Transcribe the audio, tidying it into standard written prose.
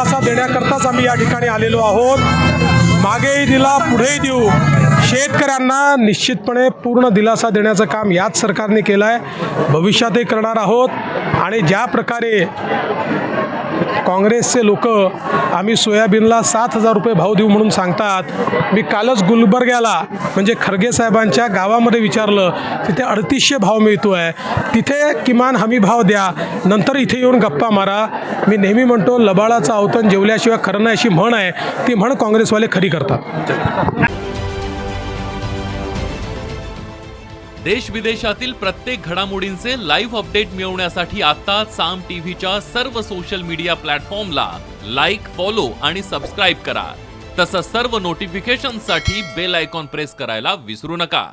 दिलासा देण्याकरताच आम्ही या ठिकाणी आलेलो आहोत। मागेही दिला, पुढेही देऊ। शेतकऱ्यांना निश्चितपणे पूर्ण दिलासा देण्याचं काम याच सरकारने केलं आहे, भविष्यातही करणार आहोत। आणि ज्या प्रकारे काँग्रेसचे लोक आम्ही सोयाबीनला 7,000 रुपये भाव देऊ म्हणून सांगतात, मी कालच गुलबर्ग्याला म्हणजे खरगे साहेबांच्या गावामध्ये विचारलं, तिथे 3800 भाव मिळतो आहे, तिथे किमान हमी भाव द्या, नंतर इथे येऊन गप्पा मारा। मी नेहमी म्हणतो, लबाळाचं अवतन जेवल्याशिवाय खरं नाही अशी म्हण आहे, ती म्हण काँग्रेसवाले खरी करतात। देश विदेशातील प्रत्येक घडामोडींचे लाईव्ह अपडेट मिळवण्यासाठी आता साम टीव्हीच्या सर्व सोशल मीडिया प्लॅटफॉर्मला लाईक, फॉलो आणि सबस्क्राईब करा। तसंच सर्व नोटिफिकेशनसाठी बेल आयकॉन प्रेस करायला विसरू नका।